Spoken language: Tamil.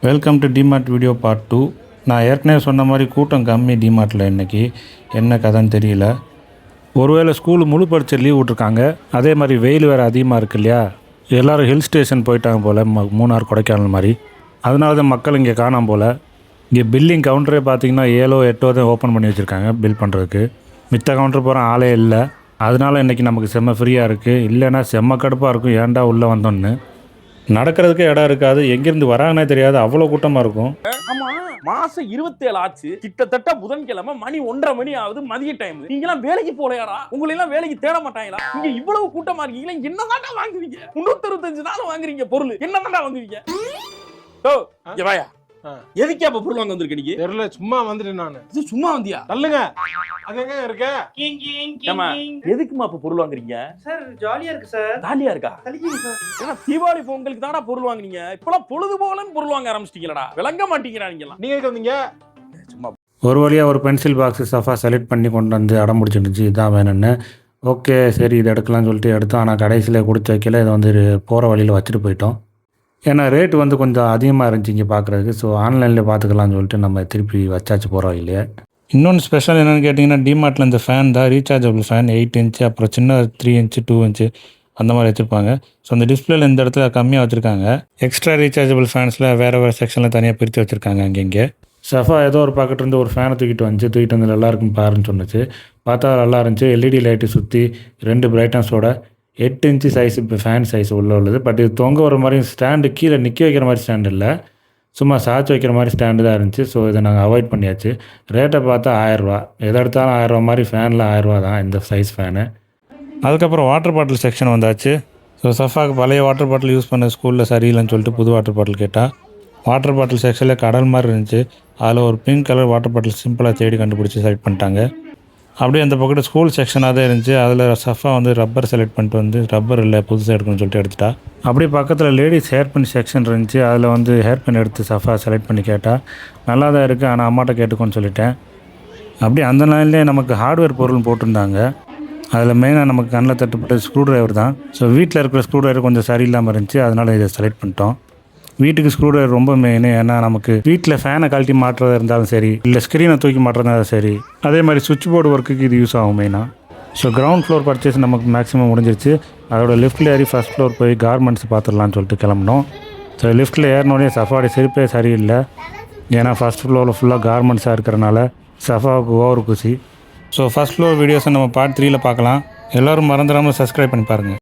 Welcome to DMart video part 2. நான் ஏற்கனவே சொன்ன மாதிரி கூட்டம் கம்மி டிமார்ட்டில் இன்றைக்கி. என்ன கதைன்னு தெரியல. ஒருவேளை ஸ்கூலு முழு பரிட்சை லீவ் விட்ருக்காங்க. அதே மாதிரி வெயில் வேறு அதிகமாக இருக்கு இல்லையா, எல்லோரும் ஹில் ஸ்டேஷன் போயிட்டாங்க போல், மூணார் கொடைக்கானல் மாதிரி. அதனால தான் மக்கள் இங்கே காணாமல் போல். இங்கே பில்லிங் கவுண்டரே பார்த்திங்கன்னா 7-8 தான் ஓப்பன் பண்ணி வச்சுருக்காங்க பில் பண்ணுறதுக்கு. மித்த கவுண்டர் போகிற ஆளே இல்லை. அதனால் இன்றைக்கி நமக்கு செம்ம ஃப்ரீயாக இருக்குது. இல்லைன்னா செம்ம கடுப்பாக இருக்கும், ஏன்டா உள்ளே வந்தோன்னு. நடக்கிறதுக்கே இடம் இருக்காது, எங்கிருந்து வராங்கன்னே தெரியாது, அவ்வளோ கூட்டமாக இருக்கும். மாசம் 27 ஆச்சு, கிட்டத்தட்ட புதன்கிழமை மணி 1:30 மணி ஆகுது, மதிய டைம். நீங்க எல்லாம் வேலைக்கு போலையாடா? உங்களை எல்லாம் வேலைக்கு தேட மாட்டாங்களா? இங்க இவ்வளவு கூட்டமா இருக்கீங்களா? என்னதான்டா வாங்குவீங்க? 365 நாள் வாங்குறீங்க பொருள், என்னதான்டா வாங்குவீங்க? ஓ வாயா, எதுக்கு அப்ப பொருள் வாங்க வந்திருக்க? நீங்க தெரியல, சும்மா வந்துட்டேன் நானு. சும்மா வந்தியா? தள்ளுங்க, அங்கங்க இருக்க. எதுக்குமா அப்ப பொருள் வாங்குறீங்க? சார் ஜாலியா இருக்கு சார். ஜாலியா இருக்கா? கலிக்கிங்க சார். ஏன்னா தீபாவளி பொங்கலுக்கு தானடா பொருள் வாங்குனீங்க, இப்பலாம் பொழுது போலன்னு பொருள் வாங்க ஆரம்பிச்சிட்டீங்களா? விளங்க மாட்டீங்களா நீங்க எல்லாம்? நீங்க எதுக்கு வந்தீங்க? சும்மா ஒரு வழியாக ஒரு பென்சில் பாக்ஸு சஃபா செலக்ட் பண்ணி கொண்டு வந்து அடம் பிடிச்சிருந்துச்சு, இதான் வேணும்னு. ஓகே சரி இது எடுக்கலாம்னு சொல்லிட்டு எடுத்தோம். ஆனால் கடைசியில் கொடுத்து வைக்கல, இதை வந்து போகிற வழியில் வச்சுட்டு போயிட்டோம். ஏன்னா ரேட்டு வந்து கொஞ்சம் அதிகமாக இருந்துச்சு இங்கே பார்க்குறதுக்கு. ஸோ ஆன்லைனில் பார்த்துக்கலாம்னு சொல்லிட்டு நம்ம திருப்பி வச்சாச்சு போகிறோம் இல்லையா. இன்னொன்று ஸ்பெஷல் என்னென்னு கேட்டிங்கன்னா, டிமார்ட்டில் இந்த ஃபேன் தான் ரீசார்ஜபிள் ஃபேன், 8 இன்ச்சு, அப்புறம் சின்ன 3 இன்ச்சு 2 இன்ச்சு அந்த மாதிரி வச்சுருப்பாங்க. ஸோ அந்த டிஸ்பிளேல இந்த இடத்துல கம்மியாக வச்சுருக்காங்க. எக்ஸ்ட்ரா ரீசார்ஜபிள் ஃபேன்ஸில் வேறு செக்ஷனில் தனியாக பிரித்து வச்சுருக்காங்க அங்கங்கே. சஃபா ஏதோ ஒரு பக்கெட் இருந்து ஒரு ஃபேனை தூக்கிட்டு வந்து நல்லா இருக்கும் பாருன்னு சொன்னிச்சு. பார்த்தா நல்லா இருந்துச்சு. எல்இடி லைட்டு சுற்றி 2 பிரைட்னஸோட 8 இன்ச்சு சைஸ் இப்போ ஃபேன் சைஸ் உள்ளது. பட் இது தொங்க வர மாதிரி ஸ்டாண்டு, கீழே நிற்க வைக்கிற மாதிரி ஸ்டாண்டு இல்லை, சும்மா சாய்ச்சி வைக்கிற மாதிரி ஸ்டாண்டு தான் இருந்துச்சு. ஸோ இதை நாங்கள் அவாய்ட் பண்ணியாச்சு. ரேட்டை பார்த்தா 1000 ரூபா, எதை எடுத்தாலும் 1000 ரூபா மாதிரி, ஃபேனில் 1000 ரூபா தான் இந்த சைஸ் ஃபேனு. அதுக்கப்புறம் வாட்டர் பாட்டில் செக்ஷன் வந்தாச்சு. ஸோ சஃபாவுக்கு பழைய வாட்டர் பாட்டில் யூஸ் பண்ண ஸ்கூலில் சரியில்லைன்னு சொல்லிட்டு புது வாட்டர் பாட்டில் கேட்டால், வாட்டர் பாட்டில் செக்ஷனில் கடல் மாதிரி இருந்துச்சு. அதில் ஒரு பிங்க் கலர் வாட்டர் பாட்டில் சிம்பிளாக தேடி கண்டுபிடிச்சி செலக்ட் பண்ணிட்டாங்க. அப்படியே அந்த பக்கத்து ஸ்கூல் செக்ஷனாக தான் இருந்துச்சு. அதில் சஃபா வந்து ரப்பர் செலக்ட் பண்ணிட்டு வந்து, ரப்பர் இல்லை புதுசாக எடுக்கணும்னு சொல்லிட்டு எடுத்துட்டா. அப்படியே பக்கத்தில் லேடிஸ் ஹேர் பின் செக்ஷன் இருந்துச்சு. அதில் வந்து ஹேர் பின் எடுத்து சஃபா செலக்ட் பண்ணி கேட்டால், நல்லா தான் இருக்குது ஆனால் அம்மாட்ட கேட்டுக்கோன்னு சொல்லிட்டேன். அப்படியே அந்த நாள்லேயே நமக்கு ஹார்ட்வேர் பொருள் போட்டிருந்தாங்க. அதில் மெயினாக நமக்கு கண்ணில் தட்டுப்பட்ட ஸ்க்ரூ ட்ரைவர் தான். ஸோ வீட்டில் இருக்கிற ஸ்க்ரூ ட்ரைவர் கொஞ்சம் சரியில்லாமல் இருந்துச்சு, அதனால் இதை செலக்ட் பண்ணிட்டோம். வீட்டுக்கு ஸ்க்ரூ ட்ரைவர் ரொம்ப மெயின். ஏன்னா நமக்கு வீட்டில் ஃபேனை கழட்டி மாட்டுறதா இருந்தாலும் சரி, இல்லை ஸ்க்ரீனை தூக்கி மாட்டுறதா சரி, அதே மாதிரி சுவிட்ச் போர்டு ஒர்க்குக்கு இது யூஸ் ஆகும் மெயினாக. ஸோ கிரவுண்ட் ஃப்ளோர் பர்ச்சேஸ் நமக்கு மேக்ஸிமம் முடிஞ்சிருச்சு. அதோட லிஃப்ட்டில் ஏறி ஃபஸ்ட் ஃப்ளோர் போய் கார்மெண்ட்ஸ் பார்த்துடலான்னு சொல்லிட்டு கிளம்பினோம். ஸோ லிஃப்ட்டில் ஏறினோடனே சஃபாவுடைய சிரிப்பே சரியில்லை. ஏன்னா ஃபஸ்ட் ஃப்ளோரில் ஃபுல்லாக கார்மெண்ட்ஸாக இருக்கிறனால சஃபாவுக்கு ஓவர் குசி. ஸோ ஃபஸ்ட் ஃப்ளோர் வீடியோஸை நம்ம பார்ட் 3ல் பார்க்கலாம். எல்லோரும் மறந்துடாமல் சப்ஸ்கிரைப் பண்ணி பாருங்கள்.